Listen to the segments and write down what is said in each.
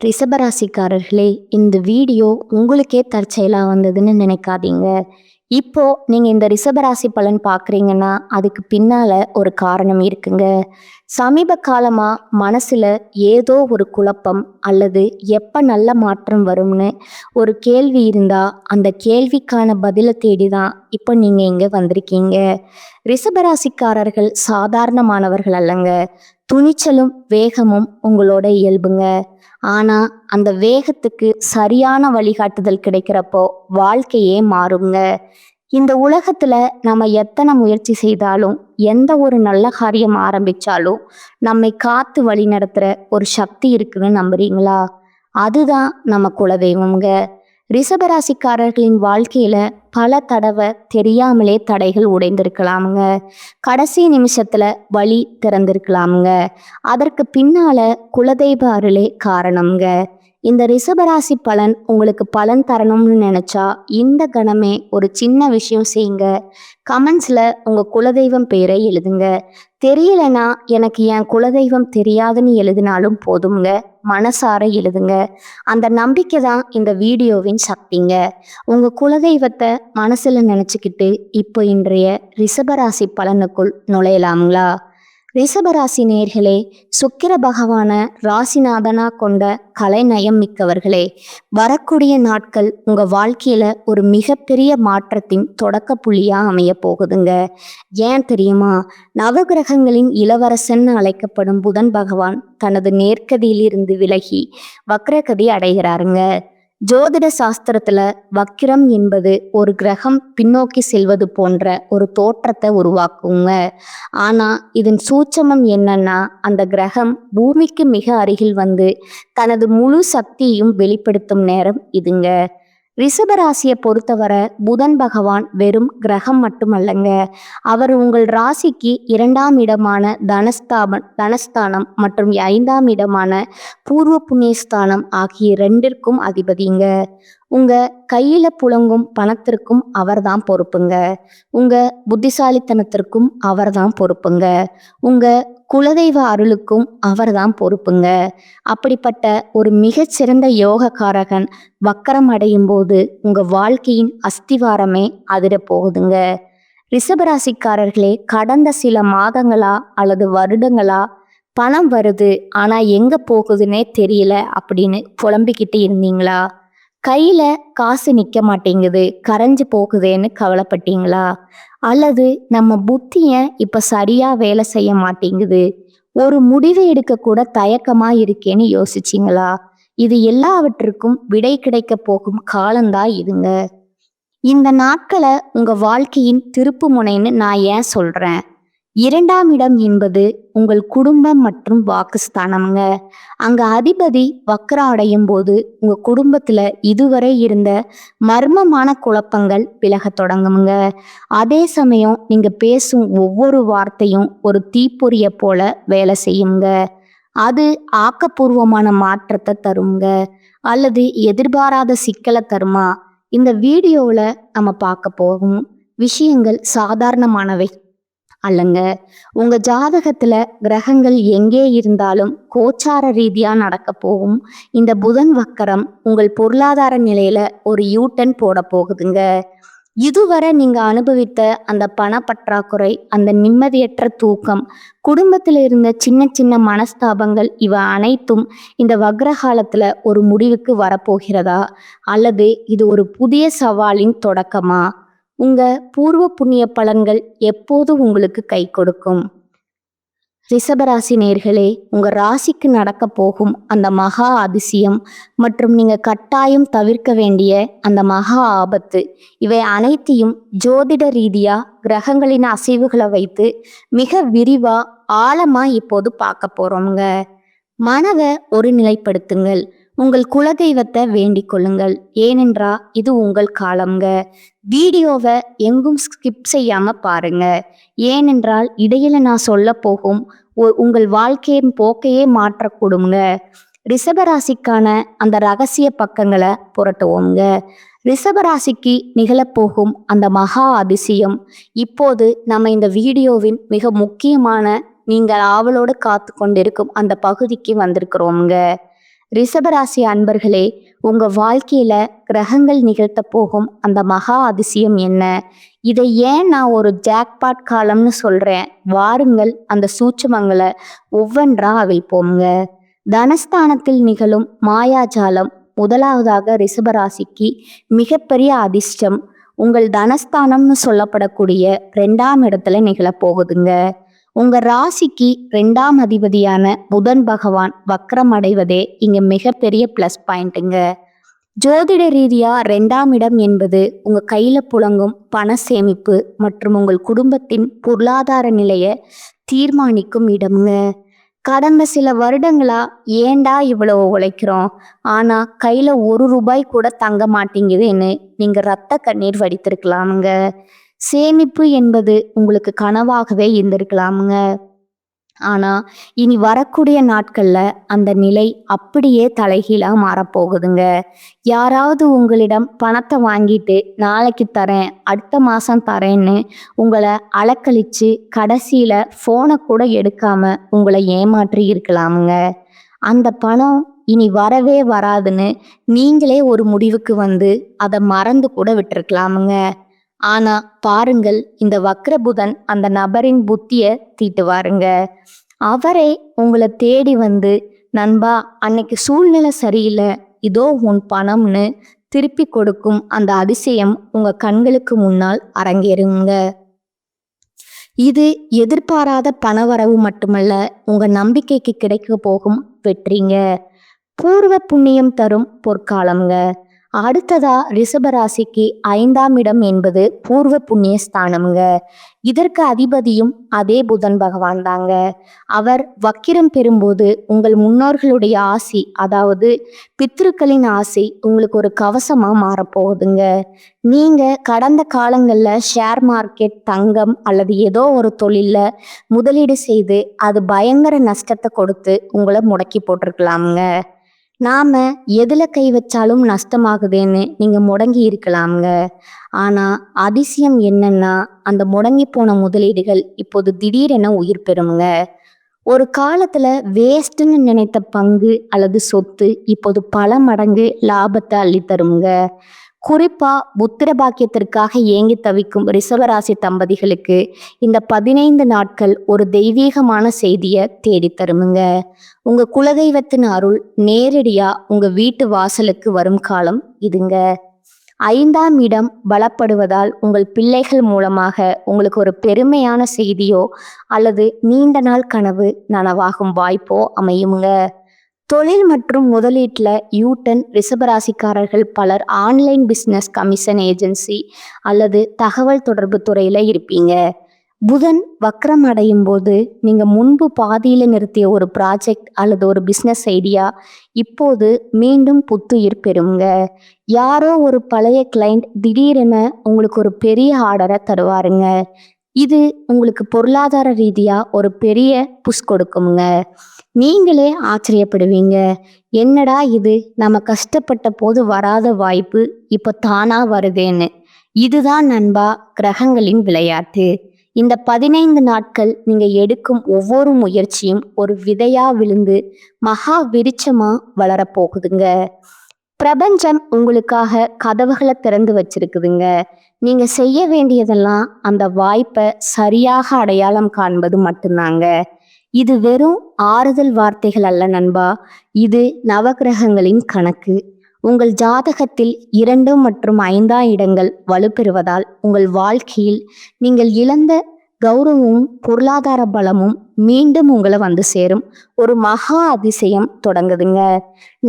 ரிஷபராசிக்காரர்களே, இந்த வீடியோ உங்களுக்கே தற்செயலா வந்ததுன்னு நினைக்காதீங்க. இப்போ நீங்க இந்த ரிஷபராசி பலன் பார்க்குறீங்கன்னா, அதுக்கு பின்னால ஒரு காரணம் இருக்குங்க. சமீப காலமா மனசுல ஏதோ ஒரு குழப்பம் அல்லது எப்ப நல்ல மாற்றம் வரும்னு ஒரு கேள்வி இருந்தா, அந்த கேள்விக்கான பதிலை தேடி தான் இப்போ நீங்க இங்க வந்திருக்கீங்க. ரிஷபராசிக்காரர்கள் சாதாரணமானவர்கள் அல்லங்க. துணிச்சலும் வேகமும் உங்களோட இயல்புங்க. ஆனா அந்த வேகத்துக்கு சரியான வழிகாட்டுதல் கிடைக்கிறப்போ வாழ்க்கையே மாறுங்க. இந்த உலகத்துல நம்ம எத்தனை முயற்சி செய்தாலும், எந்த ஒரு நல்ல காரியம் ஆரம்பிச்சாலும் நம்மை காத்து வழி நடத்துற ஒரு சக்தி இருக்குன்னு நம்புறீங்களா? அதுதான் நம்ம குலதெய்வம்ங்க. ரிஷபராசிக்காரர்களின் வாழ்க்கையில பல தடவை தெரியாமலே தடைகள் உடைந்திருக்கலாமுங்க. கடைசி நிமிஷத்துல வழி திறந்திருக்கலாமுங்க. அதற்கு பின்னால குலதெய்வ அருளே காரணம்ங்க. இந்த ரிஷபராசி பலன் உங்களுக்கு பலன் தரணும்னு நினைச்சா இந்த கணமே ஒரு சின்ன விஷயம் செய்யுங்க. கமெண்ட்ஸ்ல உங்க குலதெய்வம் பேரை எழுதுங்க. தெரியலனா எனக்கு என் குலதெய்வம் தெரியாதுன்னு எழுதினாலும் போதுங்க. மனசார எழுதுங்க. அந்த நம்பிக்கை தான் இந்த வீடியோவின் சக்திங்க. உங்க குலதெய்வத்தை மனசுல நினைச்சுக்கிட்டு இப்போ இன்றைய ரிஷபராசி பலனுக்குள் நுழையலாங்களா? ரிஷபராசி நேர்களே, சுக்கிர பகவான ராசிநாதனா கொண்ட கலைநயம் மிக்கவர்களே, வரக்கூடிய நாட்கள் உங்க வாழ்க்கையில ஒரு மிகப்பெரிய மாற்றத்தின் தொடக்க புள்ளியா அமைய போகுதுங்க. ஏன் தெரியுமா? நவகிரகங்களின் இளவரசன் அழைக்கப்படும் புதன் பகவான் தனது நேர்கதியிலிருந்து விலகி வக்ரகதி அடைகிறாருங்க. ஜோதிட சாஸ்திரத்துல வக்கிரம் என்பது ஒரு கிரகம் பின்னோக்கி செல்வது போன்ற ஒரு தோற்றத்தை உருவாக்குங்க. ஆனா இதன் சூட்சமம் என்னன்னா, அந்த கிரகம் பூமிக்கு மிக அருகில் வந்து தனது முழு சக்தியையும் வெளிப்படுத்தும் நேரம் இதுங்க. ரிஷபராசியை பொறுத்தவரை புதன் பகவான் வெறும் கிரகம் மட்டுமல்லங்க. அவர் உங்கள் ராசிக்கு 2ஆம் இடமான தனஸ்தானம் மற்றும் 5ஆம் இடமான பூர்வ புண்ணியஸ்தானம் ஆகிய 2ற்கும் அதிபதிங்க. உங்க கையில புழங்கும் பணத்திற்கும் அவர்தான் பொறுப்புங்க. உங்க புத்திசாலித்தனத்திற்கும் அவர்தான் பொறுப்புங்க. உங்க குலதெய்வ அருளுக்கும் அவர்தான் பொறுப்புங்க. அப்படிப்பட்ட ஒரு மிகச்சிறந்த யோகக்காரகன் வக்கரம் அடையும் போது உங்க வாழ்க்கையின் அஸ்திவாரமே அதிர போகுதுங்க. ரிஷபராசிக்காரர்களே, கடந்த சில மாதங்களா அல்லது வருடங்களா பணம் வருது ஆனா எங்க போகுதுன்னே தெரியல அப்படின்னு புலம்பிக்கிட்டு இருந்தீங்களா? கையில காசு நிக்க மாட்டேங்குது, கரைஞ்சு போகுதேன்னு கவலைப்பட்டீங்களா? அல்லது நம்ம புத்திய இப்ப சரியா வேலை செய்ய மாட்டேங்குது, ஒரு முடிவு எடுக்க கூட தயக்கமா இருக்கேன்னு யோசிச்சிங்களா? இது எல்லாவற்றுக்கும் விடை கிடைக்க போகும் காலம்தான் இதுங்க. இந்த நாட்களை உங்க வாழ்க்கையின் திருப்பு முனைன்னு நான் ஏன் சொல்றேன்? 2ஆம் இடம் என்பது உங்கள் குடும்பம் மற்றும் வாக்குஸ்தானம்ங்க. அங்க அதிபதி வக்ரம் அடையும் போது உங்க குடும்பத்துல இதுவரை இருந்த மர்மமான குழப்பங்கள் விலக தொடங்குங்க. அதே சமயம் நீங்க பேசும் ஒவ்வொரு வார்த்தையும் ஒரு தீப்பொறிய போல வேலை செய்யுங்க. அது ஆக்கப்பூர்வமான மாற்றத்தை தருங்க அல்லது எதிர்பாராத சிக்கலை தருமா? இந்த வீடியோவில் நம்ம பார்க்க போகும் விஷயங்கள் சாதாரணமானவை அல்லங்க. உங்க ஜாதகத்துல கிரகங்கள் எங்கே இருந்தாலும் கோச்சார ரீதியா நடக்க போகும் இந்த புதன் வக்கரம் உங்கள் பொருளாதார நிலையில ஒரு யூட்டன் போட போகுதுங்க. இதுவரை நீங்க அனுபவித்த அந்த பண பற்றாக்குறை, அந்த நிம்மதியற்ற தூக்கம், குடும்பத்துல இருந்த சின்ன சின்ன மனஸ்தாபங்கள் இவை அனைத்தும் இந்த வக்ரகாலத்துல ஒரு முடிவுக்கு வரப்போகிறதா? அல்லது இது ஒரு புதிய சவாலின் தொடக்கமா? உங்க பூர்வ புண்ணிய பலன்கள் எப்போது உங்களுக்கு கை கொடுக்கும்? ரிஷபராசி நேர்களே, உங்க ராசிக்கு நடக்க போகும் அந்த மகா அதிசயம் மற்றும் நீங்க கட்டாயம் தவிர்க்க வேண்டிய அந்த மகா ஆபத்து, இவை அனைத்தையும் ஜோதிட ரீதியா கிரகங்களின் அசைவுகளை வைத்து மிக விரிவா ஆழமா இப்போது பார்க்க போறோம்ங்க. மனதை ஒருநிலைப்படுத்துங்கள். உங்கள் குலதெய்வத்தை வேண்டிக் கொள்ளுங்கள். ஏனென்றா இது உங்கள் காலம்ங்க. வீடியோவை எங்கும் ஸ்கிப் செய்யாம பாருங்க. ஏனென்றால் இடையில நான் சொல்ல போகும் உங்கள் வாழ்க்கையின் போக்கையே மாற்றக்கூடுங்க. ரிஷபராசிக்கான அந்த ரகசிய பக்கங்களை புரட்டுவோங்க. ரிஷபராசிக்கு நிகழப்போகும் அந்த மகா அதிசயம் இப்போது நம்ம இந்த வீடியோவின் மிக முக்கியமான, நீங்கள் ஆவலோடு காத்து கொண்டிருக்கும் அந்த பகுதிக்கு வந்திருக்கிறோங்க. ரிஷபராசி அன்பர்களே, உங்க வாழ்க்கையில கிரகங்கள் நிகழ்த்த போகும் அந்த மகா அதிசயம் என்ன? இதை ஏன் நான் ஒரு ஜாக்பாட் காலம்னு சொல்றேன்? வாருங்கள் அந்த சூட்சுமங்களை ஒவ்வொன்றா அவிழ்ப்போங்க. தனஸ்தானத்தில் நிகழும் மாயாஜாலம். முதலாவதாக ரிஷபராசிக்கு மிகப்பெரிய அதிர்ஷ்டம் உங்கள் தனஸ்தானம்னு சொல்லப்படக்கூடிய 2ஆம் இடத்துல நிகழப்போகுதுங்க. உங்க ராசிக்கு 2ஆம் அதிபதியான புதன் பகவான் வக்ரம் அடைவதே இங்க மிகப்பெரிய பிளஸ் பாயிண்ட்டுங்க. ஜோதிட ரீதியா 2ஆம் இடம் என்பது உங்க கையில புழங்கும் பண சேமிப்பு மற்றும் உங்கள் குடும்பத்தின் பொருளாதார நிலையை தீர்மானிக்கும் இடம்ங்க. கடந்த சில வருடங்களா ஏண்டா இவ்வளவு உழைக்கிறோம், ஆனா கையில 1 ரூபாய் கூட தங்க மாட்டேங்குதுன்னு நீங்க ரத்த கண்ணீர் வடித்திருக்கலாமுங்க. சேமிப்பு என்பது உங்களுக்கு கனவாகவே இருந்திருக்கலாமுங்க. ஆனா இனி வரக்கூடிய நாட்கள்ல அந்த நிலை அப்படியே தலைகீழா மாறப்போகுதுங்க. யாராவது உங்களிடம் பணத்தை வாங்கிட்டு நாளைக்கு தரேன், அடுத்த மாசம் தரேன்னு உங்களை அலக்கழிச்சு கடைசியில போனை கூட எடுக்காம உங்களை ஏமாற்றி இருக்கலாமுங்க. அந்த பணம் இனி வரவே வராதுன்னு நீங்களே ஒரு முடிவுக்கு வந்து அதை மறந்து கூட விட்டுருக்கலாமுங்க. ஆனா பாருங்கள், இந்த வக்ரபுதன் அந்த நபரின் புத்திய தீட்டுவாருங்க. அவரே உங்களை தேடி வந்து, நண்பா அன்னைக்கு சூழ்நிலை சரியில்லை, இதோ உன் பணம்னு திருப்பி கொடுக்கும் அந்த அதிசயம் உங்க கண்களுக்கு முன்னால் அரங்கேறுங்க. இது எதிர்பாராத பணவரவு மட்டுமல்ல, உங்க நம்பிக்கைக்கு கிடைக்க போகும் வெற்றிங்க. பூர்வ புண்ணியம் தரும் பொற்காலம்ங்க. அடுத்ததா ரிஷபராசிக்கு 5ஆம் இடம் என்பது பூர்வ புண்ணிய ஸ்தானம்ங்க. இதற்கு அதிபதியும் அதே புதன் பகவான் தாங்க. அவர் வக்கிரம் பெறும்போது உங்கள் முன்னோர்களுடைய ஆசி, அதாவது பித்ருக்களின் ஆசி உங்களுக்கு ஒரு கவசமா மாறப்போகுதுங்க. நீங்க கடந்த காலங்கள்ல ஷேர் மார்க்கெட், தங்கம் அல்லது ஏதோ ஒரு தொழில்ல முதலீடு செய்து அது பயங்கர நஷ்டத்தை கொடுத்து உங்களை முடக்கி போட்டிருக்கலாமுங்க. நாம எதுல கை வச்சாலும் நஷ்டமாகுதேன்னு நீங்க முடங்கி இருக்கலாமுங்க. ஆனா அதிசயம் என்னன்னா, அந்த முடங்கி போன முதலீடுகள் இப்போது திடீரென உயிர் பெறுங்க. ஒரு காலத்துல வேஸ்ட்னு நினைத்த பங்கு அல்லது சொத்து இப்போது பல மடங்கு லாபத்தை அள்ளித்தருங்க. குறிப்பா புத்திர பாக்கியத்திற்காக ஏங்கி தவிக்கும் ரிஷபராசி தம்பதிகளுக்கு இந்த 15 நாட்கள் ஒரு தெய்வீகமான செய்தியை தேடித்தருமுங்க. உங்க குலதெய்வத்தின் அருள் நேரடியா உங்க வீட்டு வாசலுக்கு வரும் காலம் இதுங்க. 5ஆம் இடம் பலப்படுவதால் உங்கள் பிள்ளைகள் மூலமாக உங்களுக்கு ஒரு பெருமையான செய்தியோ அல்லது நீண்ட நாள் கனவு நனவாகும் வாய்ப்போ அமையுங்க. தொழில் மற்றும் முதலீட்டில் யூட்டன் ரிஷபராசிக்காரர்கள் பலர் ஆன்லைன் பிஸ்னஸ், கமிஷன் ஏஜென்சி அல்லது தகவல் தொடர்பு துறையில் இருப்பீங்க. புதன் வக்ரம் அடையும் போது நீங்கள் முன்பு பாதியில் நிறுத்திய ஒரு ப்ராஜெக்ட் அல்லது ஒரு பிஸ்னஸ் ஐடியா இப்போது மீண்டும் புத்துயிர் பெறுங்க. யாரோ ஒரு பழைய கிளைண்ட் திடீரென உங்களுக்கு ஒரு பெரிய ஆர்டரை தருவாருங்க. இது உங்களுக்கு பொருளாதார ரீதியாக ஒரு பெரிய புஷ் கொடுக்குங்க. நீங்களே ஆச்சரியப்படுவீங்க, என்னடா இது, நம்ம கஷ்டப்பட்ட போது வராத வாய்ப்பு இப்போ தானா வருதேன்னு. இதுதான் நண்பா கிரகங்களின் விளையாட்டு. இந்த 15 நாட்கள் நீங்க எடுக்கும் ஒவ்வொரு முயற்சியும் ஒரு விதையா விழுந்து மகா விருட்சமா வளரப்போகுதுங்க. பிரபஞ்சம் உங்களுக்காக கதவுகளை திறந்து வச்சிருக்குதுங்க. நீங்க செய்ய வேண்டியதெல்லாம் அந்த வாய்ப்பை சரியாக அடையாளம் காண்பது மட்டும்தாங்க. இது வெறும் ஆறுதல் வார்த்தைகள் அல்ல நண்பா, இது நவகிரகங்களின் கணக்கு. உங்கள் ஜாதகத்தில் 2 மற்றும் 5ஆம் இடங்கள் வலுப்பெறுவதால் உங்கள் வாழ்க்கையில் நீங்கள் இழந்த கௌரவமும் பொருளாதார பலமும் மீண்டும் உங்களை வந்து சேரும் ஒரு மகா அதிசயம் தொடங்குதுங்க.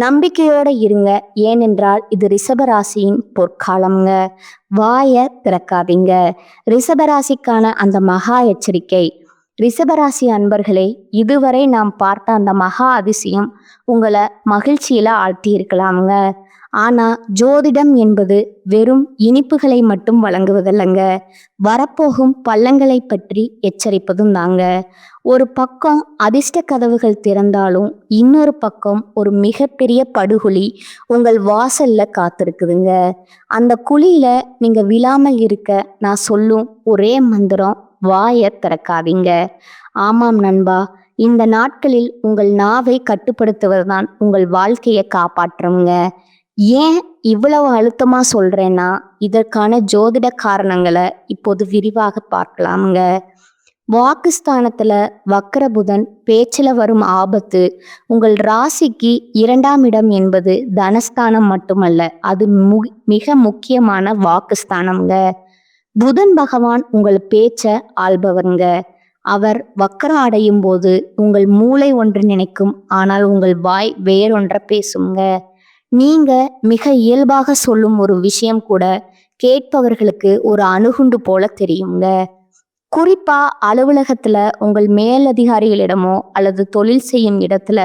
நம்பிக்கையோட இருங்க, ஏனென்றால் இது ரிஷபராசியின் பொற்காலம்ங்க. வாயை திறக்காதீங்க. ரிஷபராசிக்கான அந்த மகா எச்சரிக்கை. ரிஷபராசி அன்பர்களே, இதுவரை நாம் பார்த்த அந்த மகா அதிசயம் உங்களை மகிழ்ச்சியில ஆழ்த்தி இருக்கலாமுங்க. ஆனா ஜோதிடம் என்பது வெறும் இனிப்புகளை மட்டும் வழங்குவதில்லைங்க, வரப்போகும் பள்ளங்களை பற்றி எச்சரிப்பதும் தாங்க. ஒரு பக்கம் அதிர்ஷ்ட கதவுகள் திறந்தாலும் இன்னொரு பக்கம் ஒரு மிகப்பெரிய படுகுழி உங்கள் வாசல்ல காத்திருக்குதுங்க. அந்த குழியில நீங்க விழாமல் இருக்க நான் சொல்லும் ஒரே மந்திரம், வாயை திறக்காதீங்க. ஆமாம் நண்பா, இந்த நாட்களில் உங்கள் நாவை கட்டுப்படுத்துவதுதான் உங்கள் வாழ்க்கையை காப்பாற்றுங்க. ஏன் இவ்வளவு அழுத்தமா சொல்றேன்னா, இதற்கான ஜோதிட காரணங்களை இப்போது விரிவாக பார்க்கலாமுங்க. வாக்குஸ்தானத்துல வக்ர புதன் பேச்சில வரும் ஆபத்து. உங்கள் ராசிக்கு 2ஆம் இடம் என்பது தனஸ்தானம் மட்டுமல்ல, அது மிக முக்கியமான வாக்குஸ்தானம்ங்க. புதன் பகவான் உங்கள் பேச்ச ஆள்பவருங்க. அவர் வக்கரம் அடையும் போது உங்கள் மூளை ஒன்று நினைக்கும், ஆனால் உங்கள் வாய் வேறொன்ற பேசுங்க. நீங்க மிக இயல்பாக சொல்லும் ஒரு விஷயம் கூட கேட்பவர்களுக்கு ஒரு அணுகுண்டு போல தெரியுங்க. குறிப்பா அலுவலகத்துல உங்கள் மேலதிகாரிகளிடமோ அல்லது தொழில் செய்யும் இடத்துல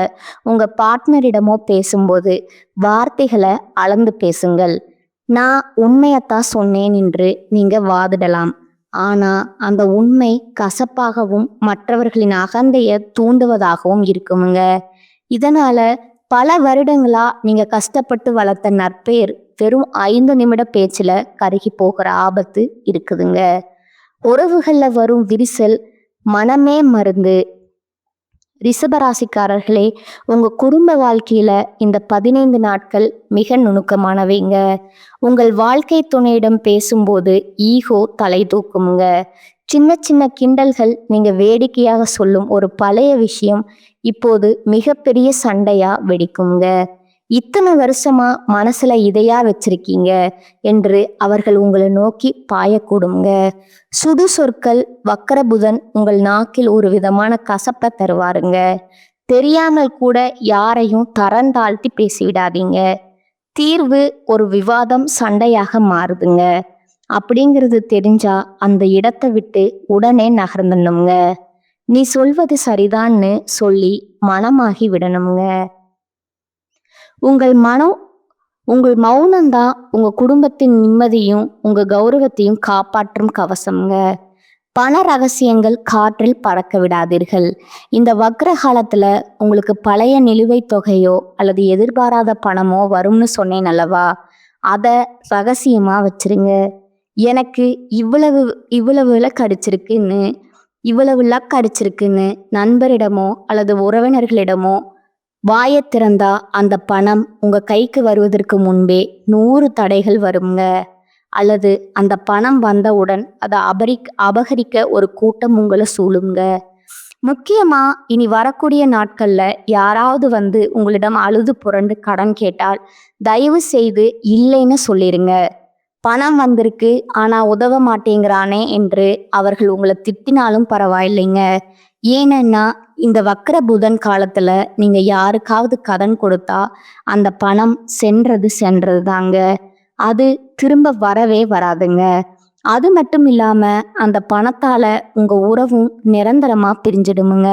உங்க பார்ட்னரிடமோ பேசும்போது வார்த்தைகளை அளந்து பேசுங்கள். நான் உண்மையத்தான் சொன்னேன் என்று நீங்க வாதிடலாம். ஆனா அந்த உண்மை கசப்பாகவும் மற்றவர்களின் அகந்தைய தூண்டுவதாகவும் இருக்குமுங்க. இதனால பல வருடங்களா நீங்க கஷ்டப்பட்டு வளர்த்த நற்பெயர் வெறும் 5 நிமிட பேச்சுல கருகி போகிற ஆபத்து இருக்குதுங்க. உறவுகள்ல வரும் விரிசல் மனமே மருந்து. ரிஷபராசிக்காரர்களே, உங்க குடும்ப வாழ்க்கையில இந்த 15 நாட்கள் மிக நுணுக்கமானவைங்க. உங்கள் வாழ்க்கை துணையிடம் பேசும்போது ஈகோ தலை தூக்குமுங்க. சின்ன சின்ன கிண்டல்கள், நீங்க வேடிக்கையாக சொல்லும் ஒரு பழைய விஷயம் இப்போது மிகப்பெரிய சண்டையா வெடிக்குங்க. இத்தனை வருஷமா மனசுல இதையா வச்சிருக்கீங்க என்று அவர்கள் உங்களை நோக்கி பாயக்கூடுங்க. சுடு சொற்கள். வக்கரபுதன் உங்கள் நாக்கில் ஒரு விதமான கசப்பை தருவாருங்க. தெரியாமல் கூட யாரையும் தரந்தாழ்த்தி பேசிவிடாதீங்க. தீர்வு ஒரு விவாதம் சண்டையாக மாறுதுங்க. அப்படிங்கிறது தெரிஞ்சா அந்த இடத்தை விட்டு உடனே நகர்ந்துடணுங்க. நீ சொல்வது சரிதான்னு சொல்லி மனமாகி விடணுங்க. உங்கள் மௌனம்தான் உங்க குடும்பத்தின் நிம்மதியும் உங்க கௌரவத்தையும் காப்பாற்றும் கவசம்ங்க. பண ரகசியங்கள் காற்றில் பறக்க விடாதீர்கள். இந்த வக்ர காலத்துல உங்களுக்கு பழைய நிலுவைத் தொகையோ அல்லது எதிர்பாராத பணமோ வரும்னு சொன்னேன் அல்லவா, அதை ரகசியமா வச்சிருங்க. எனக்கு இவ்வளவு லக் அடிச்சிருக்குன்னு நண்பரிடமோ அல்லது உறவினர்களிடமோ வாயை திறந்தா அந்த பணம் உங்க கைக்கு வருவதற்கு முன்பே 100 தடைகள் வருங்க. அல்லது அந்த பணம் வந்தவுடன் அதை அபகரிக்க ஒரு கூட்டம் உங்களை சூழுங்க. முக்கியமா இனி வரக்கூடிய நாட்கள்ல யாராவது வந்து உங்களிடம் அழுது புரண்டு கடன் கேட்டால் தயவு செய்து இல்லைன்னு சொல்லிருங்க. பணம் வந்திருக்கு ஆனா உதவ மாட்டேங்கிறானே என்று அவர்கள் உங்களை திட்டினாலும் பரவாயில்லைங்க. ஏன்னா இந்த வக்ர புதன் காலத்துல நீங்க யாருக்காவது கடன் கொடுத்தா அந்த பணம் சென்றது தாங்க. அது திரும்ப வரவே வராதுங்க. அது மட்டும் இல்லாம அந்த பணத்தால உங்க உறவும் நிரந்தரமா பிரிஞ்சிடுமுங்க.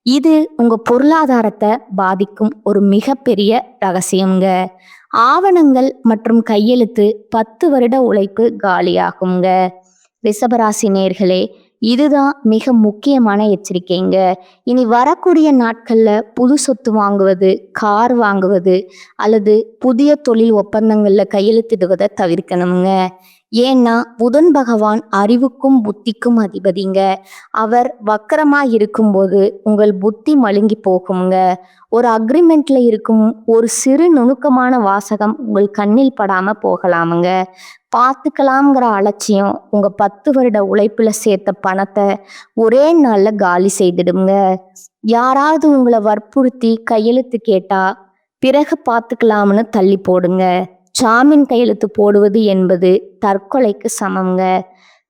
இது உங்க பொருளாதாரத்தை பாதிக்கும் ஒரு மிகப்பெரிய ரகசியம்ங்க. ஆவணங்கள் மற்றும் கையெழுத்து 10 வருட உழைப்பு காலியாகுங்க. ரிஷபராசி நேயர்களே, இதுதான் மிக முக்கியமான எச்சரிக்கைங்க. இனி வரக்கூடிய நாட்கள்ல புது சொத்து வாங்குவது, கார் வாங்குவது அல்லது புதிய தொழில் ஒப்பந்தங்கள்ல கையெழுத்திடுவதை தவிர்க்கணுங்க. ஏன்னா புதன் பகவான் அறிவுக்கும் புத்திக்கும் அதிபதிங்க. அவர் வக்கரமா இருக்கும்போது உங்கள் புத்தி மழுங்கி போகுங்க. ஒரு அக்ரிமெண்ட்ல இருக்கும் ஒரு சிறு நுணுக்கமான வாசகம் உங்கள் கண்ணில் படாம போகலாமுங்க. பார்த்துக்கலாம்ங்கிற அலட்சியம் உங்க 10 வருட உழைப்புல சேர்த்த பணத்தை ஒரே நாள்ல காலி செய்திடுங்க. யாராவது உங்களை வற்புறுத்தி கையெழுத்து கேட்டா பிறகு பார்த்துக்கலாம்னு தள்ளி போடுங்க. ஜாமீன் கையெழுத்து போடுவது என்பது தற்கொலைக்கு சமங்க.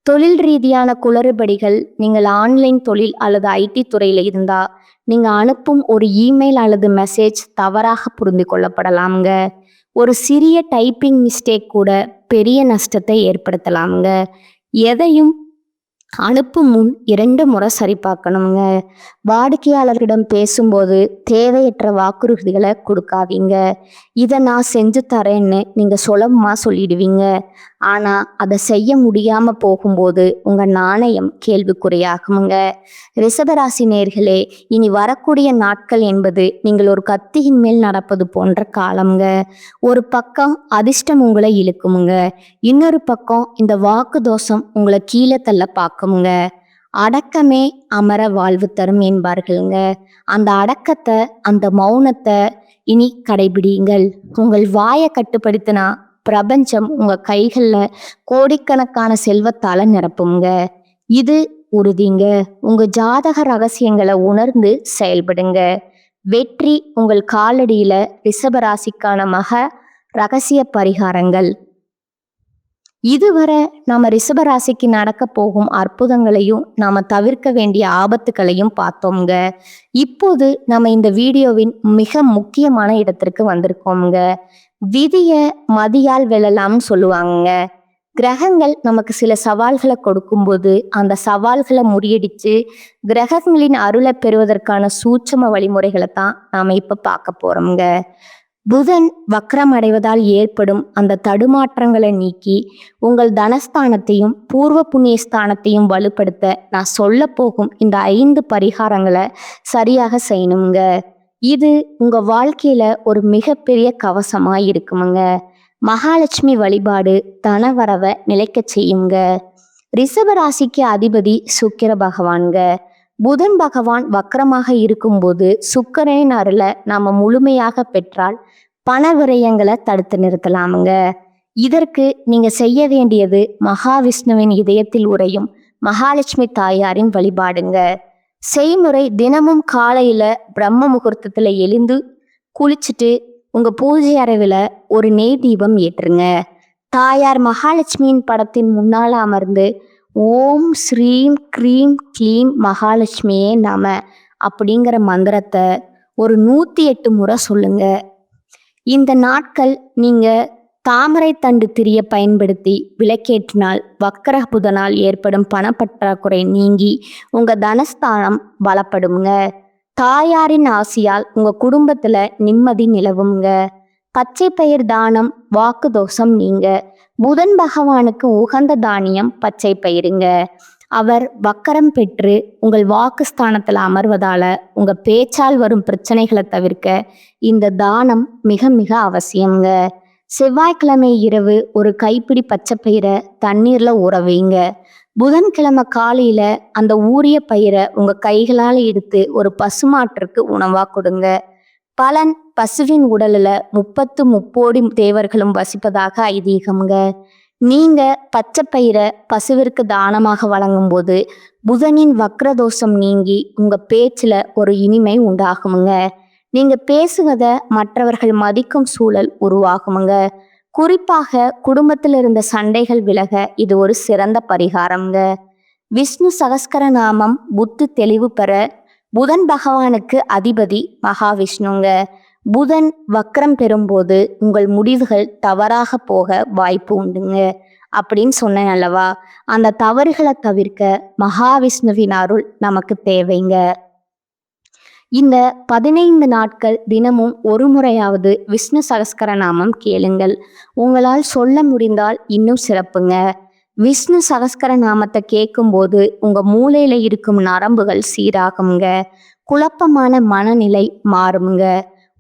தொழில் ரீதியான குளறுபடிகள். நீங்கள் ஆன்லைன் தொழில் அல்லது ஐடி துறையில இருந்தா நீங்க அனுப்பும் ஒரு இமெயில் அல்லது மெசேஜ் தவறாக புரிந்து கொள்ளப்படலாம்ங்க. ஒரு சிறிய டைப்பிங் மிஸ்டேக் கூட பெரிய நஷ்டத்தை ஏற்படுத்தலாம்ங்க. எதையும் அனுப்பும் முன் 2 முறை சரி பார்க்கணுங்க. வாடிக்கையாளர்களிடம் பேசும்போது தேவையற்ற வாக்குறுதிகளை கொடுக்காதீங்க. இதை நான் செஞ்சு தரேன்னு நீங்க சுலபமா சொல்லிடுவீங்க. ஆனா அதை செய்ய முடியாம போகும்போது உங்க நாணயம் கேள்விக்குறியாகுங்க. ரிஷபராசி நேயர்களே, இனி வரக்கூடிய நாட்கள் என்பது நீங்கள் ஒரு கத்தியின் மேல் நடப்பது போன்ற காலம்ங்க. ஒரு பக்கம் அதிர்ஷ்டம் உங்களை இழுக்குமுங்க, இன்னொரு பக்கம் இந்த வாக்கு தோஷம் உங்களை கீழே தள்ள பார்க்குமுங்க. அடக்கமே அமர வாழ்வு தரும் என்பார்களுங்க. அந்த அடக்கத்தை, அந்த மௌனத்தை இனி கடைபிடியுங்கள். உங்கள் வாயை கட்டுப்படுத்தினா பிரபஞ்சம் உங்க கைகள்ல கோடிக்கணக்கான செல்வத்தால நிரப்புங்க. இது உறுதிங்க. உங்க ஜாதக ரகசியங்களை உணர்ந்து செயல்படுங்க. வெற்றி உங்கள் காலடியில. ரிஷபராசிக்கான ரகசிய பரிகாரங்கள். இதுவரை நாம ரிஷபராசிக்கு நடக்க போகும் அற்புதங்களையும் நாம தவிர்க்க வேண்டிய ஆபத்துகளையும் பார்த்தோம்ங்க. இப்போது நம்ம இந்த வீடியோவின் மிக முக்கியமான இடத்திற்கு வந்திருக்கோம்ங்க. விதிய மதியால் வெல்லலாம்னு சொல்லுவாங்க. கிரகங்கள் நமக்கு சில சவால்களை கொடுக்கும்போது அந்த சவால்களை முறியடிச்சு கிரகங்களின் அருளை பெறுவதற்கான சூட்சம வழிமுறைகளை தான் நாம இப்ப பார்க்க போறோம்ங்க. புதன் வக்ரம் அடைவதால் ஏற்படும் அந்த தடுமாற்றங்களை நீக்கி உங்கள் தனஸ்தானத்தையும் பூர்வ புண்ணிய ஸ்தானத்தையும் வலுப்படுத்த நான் சொல்ல போகும் இந்த 5 பரிகாரங்களை சரியாக செய்யணுங்க. இது உங்க வாழ்க்கையில ஒரு மிகப்பெரிய கவசமா இருக்குமுங்க. மகாலட்சுமி வழிபாடு தனவரவை நிலைக்க செய்யுங்க. ரிஷபராசிக்கு அதிபதி சுக்கிர பகவான்க. புதன் பகவான் வக்கரமாக இருக்கும்போது சுக்கிரனின் அருளை நாம முழுமையாக பெற்றால் பண விரயங்களை தடுத்து நிறுத்தலாமுங்க. இதற்கு நீங்க செய்ய வேண்டியது மகாவிஷ்ணுவின் இதயத்தில் உறையும் மகாலட்சுமி தாயாரின் வழிபாடுங்க. செய்முறை: தினமும் காலையில பிரம்ம முகூர்த்தத்துல எழுந்து குளிச்சுட்டு உங்க பூஜை அறையில ஒரு நெய் தீபம் ஏற்றுங்க. தாயார் மகாலட்சுமியின் படத்தின் முன்னால அமர்ந்து ஓம் ஸ்ரீம் க்ரீம் க்ளீம் மகாலட்சுமியே நம அப்படிங்கிற மந்திரத்தை ஒரு 108 முறை சொல்லுங்க. இந்த நாட்கள் நீங்க தாமரை தண்டு திரிய பயன்படுத்தி விளக்கேற்றினால் வக்கர புதனால் ஏற்படும் பணப்பற்றாக்குறை நீங்கி உங்க தனஸ்தானம் பலப்படுங்க. தாயாரின் ஆசியால் உங்க குடும்பத்துல நிம்மதி நிலவுங்க. பச்சை பயிர் தானம் வாக்கு தோஷம் நீங்க. புதன் பகவானுக்கு உகந்த தானியம் பச்சை பயிருங்க. அவர் வக்கரம் பெற்று உங்கள் வாக்குஸ்தானத்துல அமர்வதால உங்க பேச்சால் வரும் பிரச்சனைகளை தவிர்க்க இந்த தானம் மிக மிக அவசியங்க. செவ்வாய்க்கிழமை இரவு ஒரு கைப்பிடி பச்சை பயிரை தண்ணீர்ல ஊற வைங்க. புதன்கிழமை காலையில அந்த ஊறிய பயிரை உங்க கைகளால் எடுத்து ஒரு பசுமாட்டிற்கு உணவா கொடுங்க. பலன்: பசுவின் உடலுல 30 முப்போடி தேவர்களும் வசிப்பதாக ஐதீகம்ங்க. நீங்க பச்சை பயிரை பசுவிற்கு தானமாக வழங்கும் போது புதனின் வக்ரதோஷம் நீங்கி உங்க பேச்சுல ஒரு இனிமை உண்டாகுமுங்க. நீங்க பேசுவத மற்றவர்கள் மதிக்கும் சூழல் உருவாகுமுங்க. குறிப்பாக குடும்பத்தில் இருந்த சண்டைகள் விலக இது ஒரு சிறந்த பரிகாரம்ங்க. விஷ்ணு சகஸ்கர நாமம் புத்தி தெளிவு பெற. புதன் பகவானுக்கு அதிபதி மகாவிஷ்ணுங்க. புதன் வக்ரம் பெறும்போது உங்கள் முடிவுகள் தவறாக போக வாய்ப்பு உண்டுங்க அப்படின்னு சொன்னேன் அல்லவா. அந்த தவறுகளை தவிர்க்க மகாவிஷ்ணுவின் அருள் நமக்கு தேவைங்க. இந்த 15 நாட்கள் தினமும் ஒரு முறையாவது விஷ்ணு சகஸ்கர நாமம் கேளுங்கள். உங்களால் சொல்ல முடிந்தால் இன்னும் சிறப்புங்க. விஷ்ணு சகஸ்கர நாமத்தை கேட்கும்போது உங்க மூளையில இருக்கும் நரம்புகள் சீராகுங்க. குழப்பமான மனநிலை மாறுங்க.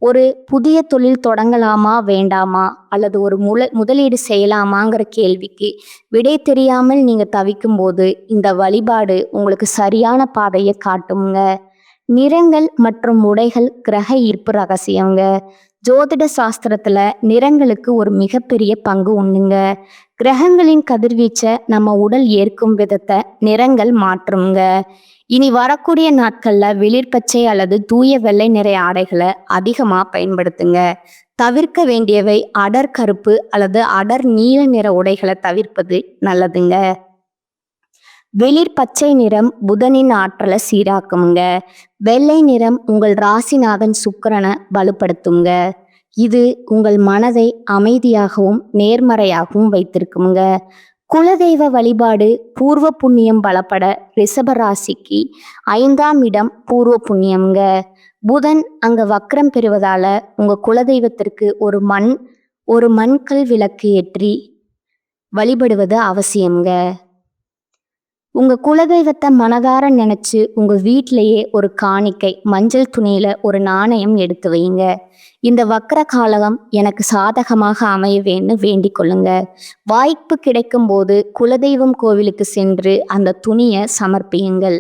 ஒரு புதிய தொழில் தொடங்கலாமா வேண்டாமா அல்லது ஒரு முதலீடு செய்யலாமாங்கிற கேள்விக்கு விடை தெரியாமல் நீங்க தவிக்கும் போது இந்த வழிபாடு உங்களுக்கு சரியான பாதையை காட்டுங்க. நிறங்கள் மற்றும் உடைகள் கிரக ஈர்ப்பு ரகசியங்க. ஜோதிட சாஸ்திரத்துல நிறங்களுக்கு ஒரு மிகப்பெரிய பங்கு உண்டுங்க. கிரகங்களின் கதிர்வீச்சை நம்ம உடல் ஏற்கும் விதத்தை நிறங்கள் மாற்றுங்க. இனி வரக்கூடிய நாட்கள்ல வெளிர்பச்சை அல்லது தூய வெள்ளை நிற ஆடைகளை அதிகமா பயன்படுத்துங்க. தவிர்க்க வேண்டியவை அடர் கருப்பு அல்லது அடர் நீல நிற உடைகளை தவிர்ப்பது நல்லதுங்க. வெளிர் பச்சை நிறம் புதனின் ஆற்றலை சீராக்குங்க. வெள்ளை நிறம் உங்கள் ராசிநாதன் சுக்கிரனை வலுப்படுத்துங்க. இது உங்கள் மனதை அமைதியாகவும் நேர்மறையாகவும் வைத்திருக்குங்க. குலதெய்வ வழிபாடு பூர்வ புண்ணியம் பலப்பட. ரிஷப ராசிக்கு 5ஆம் இடம் பூர்வ புண்ணியம்ங்க. புதன் அங்க வக்ரம் பெறுவதால உங்க குலதெய்வத்திற்கு ஒரு மண்கல் விளக்கு ஏற்றி வழிபடுவது அவசியம்ங்க. உங்க குலதெய்வத்தை மனதார நினைச்சு உங்க வீட்டிலேயே ஒரு காணிக்கை மஞ்சள் துணியில ஒரு நாணயம் எடுத்து வைங்க. இந்த வக்ர காலம் எனக்கு சாதகமாக அமையவேன்னு வேண்டிக் கொள்ளுங்க. வாய்ப்பு கிடைக்கும் போது குலதெய்வம் கோவிலுக்கு சென்று அந்த துணியை சமர்ப்பியுங்கள்.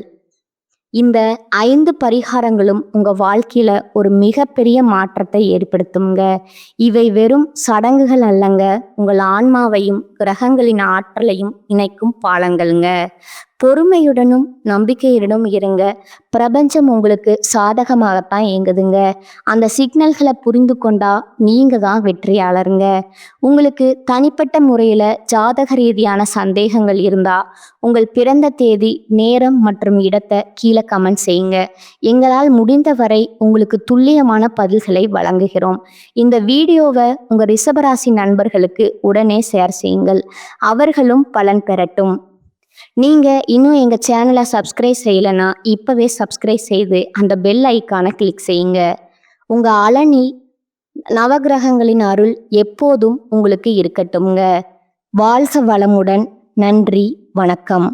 இந்த 5 பரிகாரங்களும் உங்க வாழ்க்கையில ஒரு மிகப்பெரிய மாற்றத்தை ஏற்படுத்துங்க. இவை வெறும் சடங்குகள் அல்லங்க, உங்கள் ஆன்மாவையும் கிரகங்களின் ஆற்றலையும் இணைக்கும் பாலங்கள்ங்க. பொறுமையுடனும் நம்பிக்கையுடனும் இருங்க. பிரபஞ்சம் உங்களுக்கு சாதகமாகத்தான் இயங்குதுங்க. அந்த சிக்னல்களை புரிந்து கொண்டா நீங்க தான் வெற்றியாளருங்க. உங்களுக்கு தனிப்பட்ட முறையில் ஜாதக ரீதியான சந்தேகங்கள் இருந்தா உங்கள் பிறந்த தேதி, நேரம் மற்றும் இடத்தை கீழே கமெண்ட் செய்யுங்க. எங்களால் முடிந்தவரை உங்களுக்கு துல்லியமான பதில்களை வழங்குகிறோம். இந்த வீடியோவை உங்க ரிஷபராசி நண்பர்களுக்கு உடனே ஷேர் செய்யுங்கள். அவர்களும் பலன் பெறட்டும். நீங்க இன்னும் எங்க சேனலை சப்ஸ்கிரைப் செய்யலைன்னா இப்பவே சப்ஸ்கிரைப் செய்து அந்த பெல் ஐக்கானை கிளிக் செய்யுங்க. உங்க அலனி நவகிரகங்களின் அருள் எப்போதும் உங்களுக்கு இருக்கட்டும்ங்க. வாழ்க வளமுடன். நன்றி, வணக்கம்.